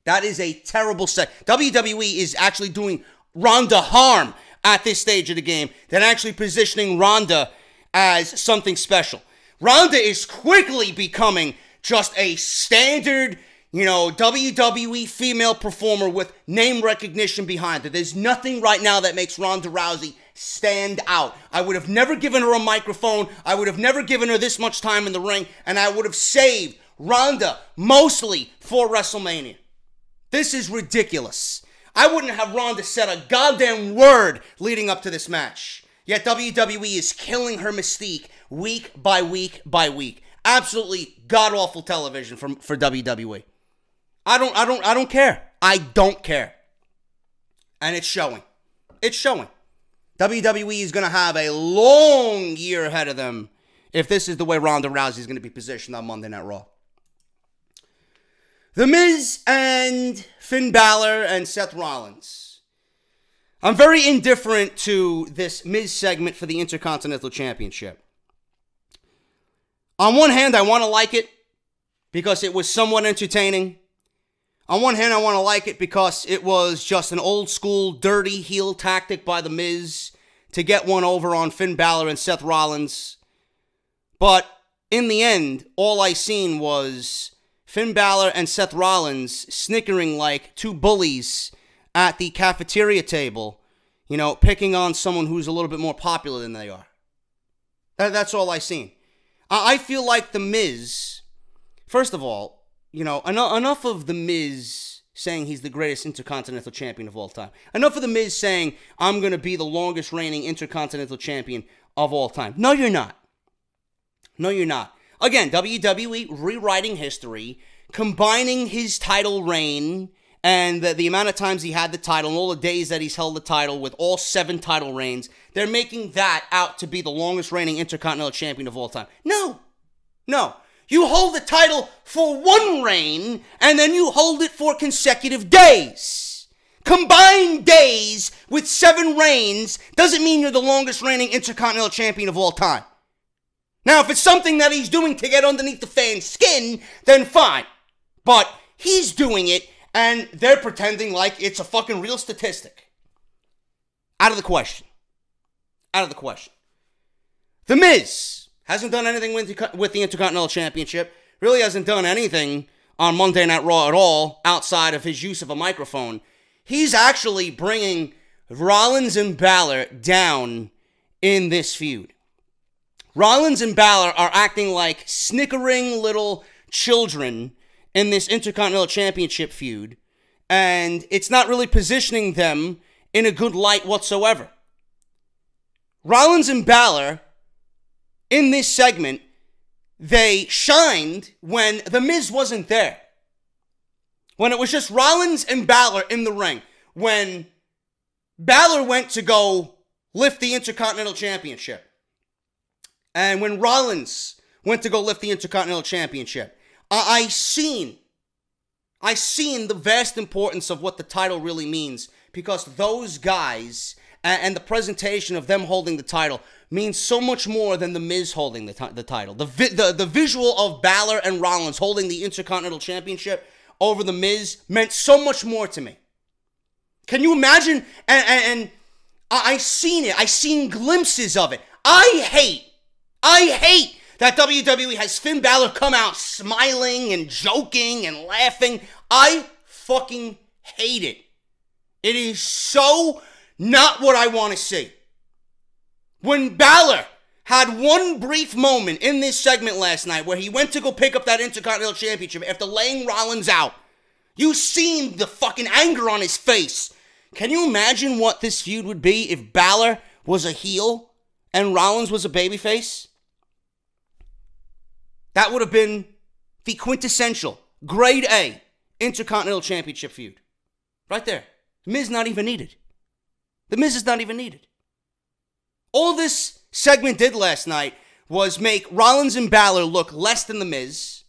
That is a terrible set. WWE is actually doing Ronda harm at this stage of the game than actually positioning Ronda as something special. Ronda is quickly becoming just a standard, WWE female performer with name recognition behind her. There's nothing right now that makes Ronda Rousey stand out. I would have never given her a microphone. I would have never given her this much time in the ring, and I would have saved Ronda mostly for WrestleMania. This is ridiculous. I wouldn't have Ronda said a goddamn word leading up to this match. Yet WWE is killing her mystique week by week by week. Absolutely god-awful television for WWE. I don't care. I don't care. And it's showing. It's showing. WWE is going to have a long year ahead of them if this is the way Ronda Rousey is going to be positioned on Monday Night Raw. The Miz and Finn Balor and Seth Rollins. I'm very indifferent to this Miz segment for the Intercontinental Championship. On one hand, I want to like it because it was somewhat entertaining. On one hand, I want to like it because it was just an old school dirty heel tactic by The Miz to get one over on Finn Balor and Seth Rollins. But in the end, all I seen was Finn Balor and Seth Rollins snickering like 2 bullies at the cafeteria table, picking on someone who's a little bit more popular than they are. That's all I seen. I feel like The Miz, first of all, enough of The Miz saying he's the greatest Intercontinental Champion of all time. Enough of The Miz saying, I'm going to be the longest reigning Intercontinental Champion of all time. No, you're not. No, you're not. Again, WWE rewriting history, combining his title reign and the amount of times he had the title and all the days that he's held the title with all 7 title reigns, they're making that out to be the longest reigning Intercontinental Champion of all time. No. You hold the title for 1 reign, and then you hold it for consecutive days. Combined days with 7 reigns doesn't mean you're the longest reigning Intercontinental Champion of all time. Now, if it's something that he's doing to get underneath the fan's skin, then fine. But he's doing it, and they're pretending like it's a fucking real statistic. Out of the question. Out of the question. The Miz hasn't done anything with the Intercontinental Championship. Really hasn't done anything on Monday Night Raw at all, outside of his use of a microphone. He's actually bringing Rollins and Balor down in this feud. Rollins and Balor are acting like snickering little children in this Intercontinental Championship feud, and it's not really positioning them in a good light whatsoever. Rollins and Balor, in this segment, they shined when The Miz wasn't there. When it was just Rollins and Balor in the ring. When Balor went to go lift the Intercontinental Championship. And when Rollins went to go lift the Intercontinental Championship, I seen the vast importance of what the title really means, because those guys and the presentation of them holding the title means so much more than The Miz holding the title. The visual of Balor and Rollins holding the Intercontinental Championship over The Miz meant so much more to me. Can you imagine? And I seen it. I seen glimpses of it. I hate that WWE has Finn Balor come out smiling and joking and laughing. I fucking hate it. It is so not what I want to see. When Balor had one brief moment in this segment last night where he went to go pick up that Intercontinental Championship after laying Rollins out, you seen the fucking anger on his face. Can you imagine what this feud would be if Balor was a heel and Rollins was a babyface? That would have been the quintessential, grade A, Intercontinental Championship feud. Right there. The Miz not even needed. The Miz is not even needed. All this segment did last night was make Rollins and Balor look less than The Miz.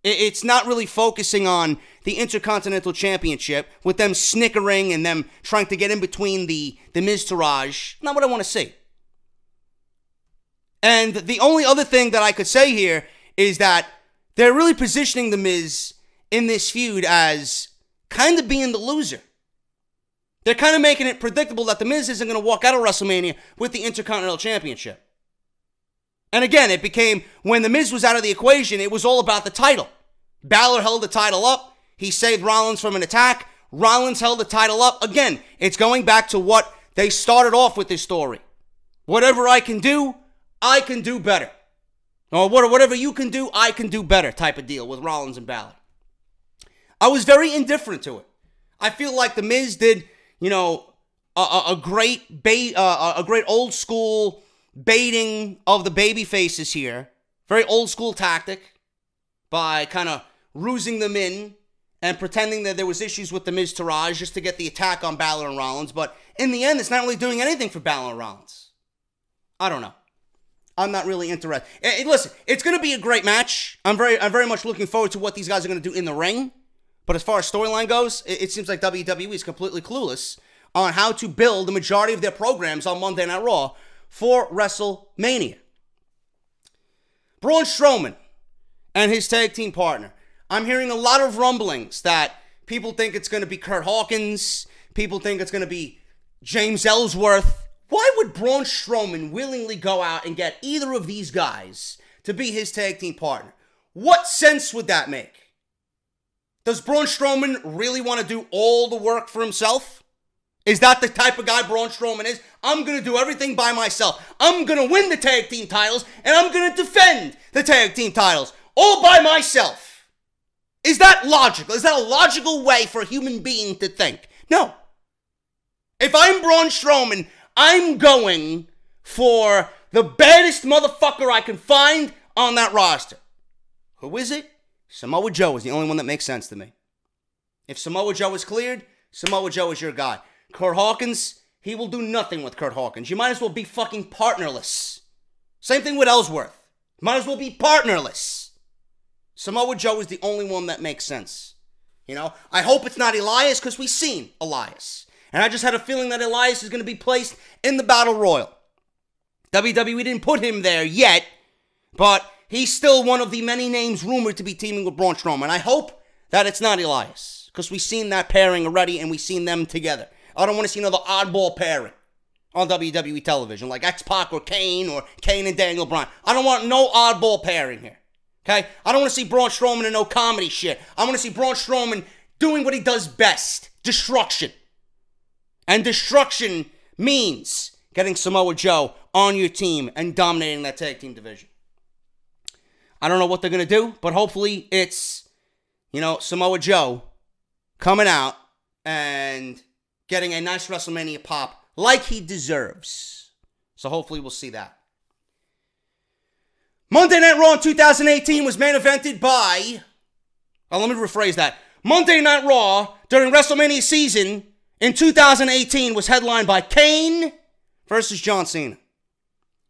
It's not really focusing on the Intercontinental Championship with them snickering and them trying to get in between the Miz-tourage. Not what I want to see. And the only other thing that I could say here is that they're really positioning The Miz in this feud as kind of being the loser. They're kind of making it predictable that The Miz isn't going to walk out of WrestleMania with the Intercontinental Championship. And again, it became, when The Miz was out of the equation, it was all about the title. Balor held the title up. He saved Rollins from an attack. Rollins held the title up. Again, it's going back to what they started off with this story. Whatever I can do better. Or whatever you can do, I can do better type of deal with Rollins and Balor. I was very indifferent to it. I feel like The Miz did, a great old school baiting of the baby faces here. Very old school tactic by kind of rusing them in and pretending that there was issues with the Miz-tourage just to get the attack on Balor and Rollins. But in the end, it's not really doing anything for Balor and Rollins. I don't know. I'm not really interested. Listen, it's going to be a great match. I'm very much looking forward to what these guys are going to do in the ring. But as far as storyline goes, it seems like WWE is completely clueless on how to build the majority of their programs on Monday Night Raw for WrestleMania. Braun Strowman and his tag team partner. I'm hearing a lot of rumblings that people think it's going to be Kurt Hawkins. People think it's going to be James Ellsworth. Why would Braun Strowman willingly go out and get either of these guys to be his tag team partner? What sense would that make? Does Braun Strowman really want to do all the work for himself? Is that the type of guy Braun Strowman is? I'm going to do everything by myself. I'm going to win the tag team titles, and I'm going to defend the tag team titles all by myself. Is that logical? Is that a logical way for a human being to think? No. If I'm Braun Strowman, I'm going for the baddest motherfucker I can find on that roster. Who is it? Samoa Joe is the only one that makes sense to me. If Samoa Joe is cleared, Samoa Joe is your guy. Kurt Hawkins, he will do nothing with Kurt Hawkins. You might as well be fucking partnerless. Same thing with Ellsworth. Might as well be partnerless. Samoa Joe is the only one that makes sense. I hope it's not Elias, because we've seen Elias. And I just had a feeling that Elias is going to be placed in the Battle Royal. WWE didn't put him there yet, but he's still one of the many names rumored to be teaming with Braun Strowman. I hope that it's not Elias, because we've seen that pairing already, and we've seen them together. I don't want to see another oddball pairing on WWE television, like X-Pac or Kane and Daniel Bryan. I don't want no oddball pairing here, okay? I don't want to see Braun Strowman in no comedy shit. I want to see Braun Strowman doing what he does best, destruction. And destruction means getting Samoa Joe on your team and dominating that tag team division. I don't know what they're going to do, but hopefully it's, Samoa Joe coming out and getting a nice WrestleMania pop like he deserves. So hopefully we'll see that. Monday Night Raw in 2018 was main evented by... let me rephrase that. Monday Night Raw during WrestleMania season in 2018 was headlined by Kane versus John Cena.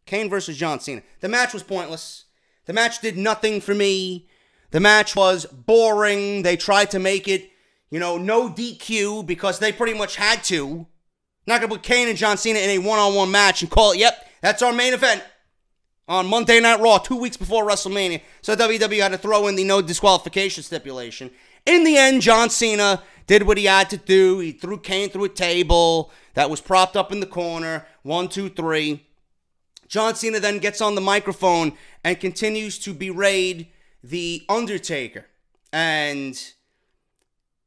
Kane versus John Cena. The match was pointless. The match did nothing for me. The match was boring. They tried to make it, no DQ because they pretty much had to. Not going to put Kane and John Cena in a one-on-one match and call it, yep, that's our main event on Monday Night Raw 2 weeks before WrestleMania. So WWE had to throw in the no disqualification stipulation. In the end, John Cena did what he had to do. He threw Kane through a table that was propped up in the corner. 1, 2, 3. John Cena then gets on the microphone and continues to berate The Undertaker. And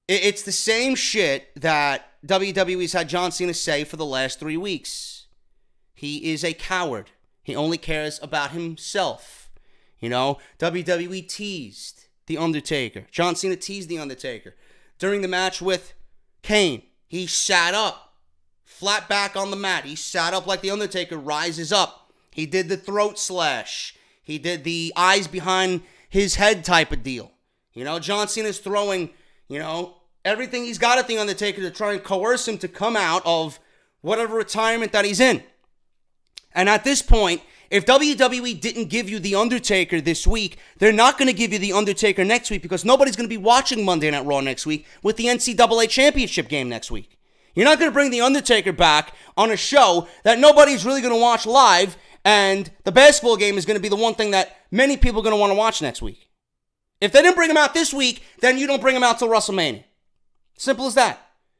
it's the same shit that WWE's had John Cena say for the last 3 weeks. He is a coward. He only cares about himself. WWE teased The Undertaker. John Cena teased The Undertaker. During the match with Kane, he sat up, flat back on the mat. He sat up like The Undertaker rises up. He did the throat slash. He did the eyes behind his head type of deal. You know, John Cena's throwing, you know, everything he's got at The Undertaker to try and coerce him to come out of whatever retirement that he's in. And at this point, if WWE didn't give you The Undertaker this week, they're not going to give you The Undertaker next week because nobody's going to be watching Monday Night Raw next week with the NCAA Championship game next week. You're not going to bring The Undertaker back on a show that nobody's really going to watch live, and the basketball game is going to be the one thing that many people are going to want to watch next week. If they didn't bring him out this week, then you don't bring him out till WrestleMania. Simple as that.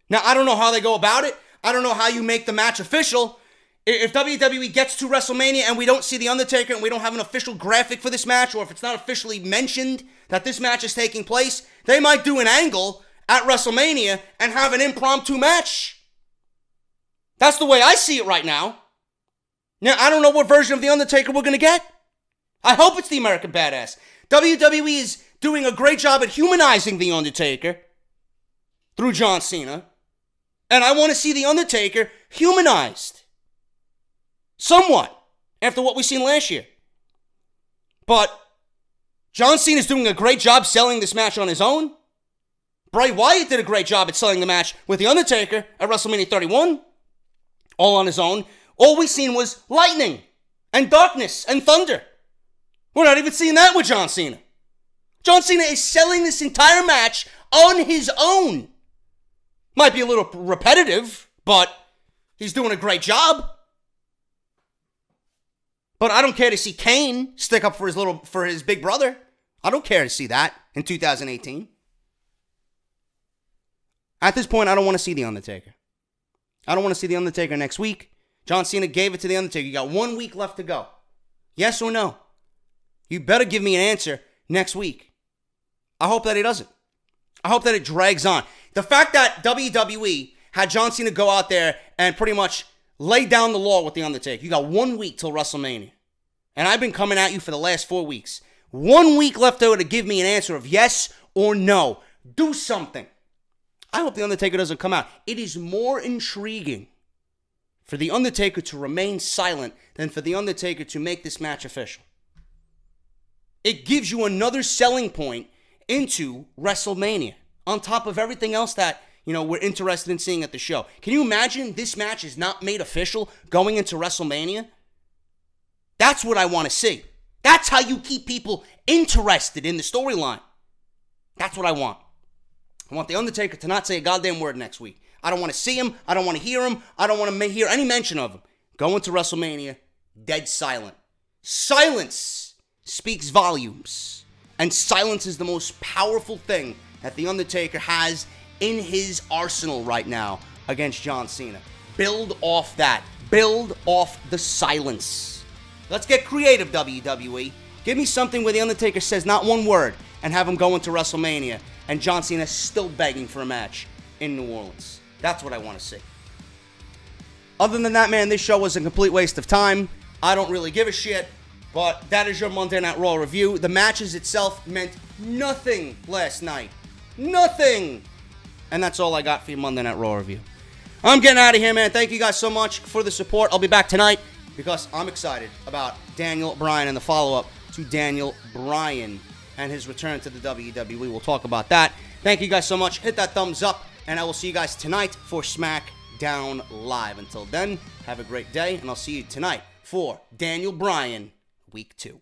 Now, I don't know how they go about it. I don't know how you make the match official. If WWE gets to WrestleMania and we don't see The Undertaker and we don't have an official graphic for this match, or if it's not officially mentioned that this match is taking place, they might do an angle at WrestleMania and have an impromptu match. That's the way I see it right now. Now, I don't know what version of The Undertaker we're going to get. I hope it's the American Badass. WWE is doing a great job at humanizing The Undertaker through John Cena. And I want to see The Undertaker humanized. Somewhat, after what we've seen last year. But John Cena is doing a great job selling this match on his own. Bray Wyatt did a great job at selling the match with The Undertaker at WrestleMania 31. All on his own. All we've seen was lightning and darkness and thunder. We're not even seeing that with John Cena. John Cena is selling this entire match on his own. Might be a little repetitive, but he's doing a great job. But I don't care to see Kane stick up for his big brother. I don't care to see that in 2018. At this point, I don't want to see The Undertaker. I don't want to see The Undertaker next week. John Cena gave it to The Undertaker. You got 1 week left to go. Yes or no? You better give me an answer next week. I hope that he doesn't. I hope that it drags on. The fact that WWE had John Cena go out there and pretty much lay down the law with The Undertaker. You got 1 week till WrestleMania. And I've been coming at you for the last 4 weeks. 1 week left over to give me an answer of yes or no. Do something. I hope The Undertaker doesn't come out. It is more intriguing for The Undertaker to remain silent than for The Undertaker to make this match official. It gives you another selling point into WrestleMania on top of everything else that, you know, we're interested in seeing at the show. Can you imagine this match is not made official going into WrestleMania? That's what I want to see. That's how you keep people interested in the storyline. That's what I want. I want The Undertaker to not say a goddamn word next week. I don't want to see him. I don't want to hear him. I don't want to hear any mention of him. Go into WrestleMania, dead silent. Silence speaks volumes. And silence is the most powerful thing that The Undertaker has in his arsenal right now against John Cena. Build off that. Build off the silence. Let's get creative, WWE. Give me something where The Undertaker says not one word and have him go into WrestleMania and John Cena still begging for a match in New Orleans. That's what I want to see. Other than that, man, this show was a complete waste of time. I don't really give a shit, but that is your Monday Night Raw review. The matches itself meant nothing last night. Nothing! And that's all I got for your Monday Night Raw review. I'm getting out of here, man. Thank you guys so much for the support. I'll be back tonight because I'm excited about Daniel Bryan and the follow-up to Daniel Bryan and his return to the WWE. We'll talk about that. Thank you guys so much. Hit that thumbs up, and I will see you guys tonight for SmackDown Live. Until then, have a great day, and I'll see you tonight for Daniel Bryan Week 2.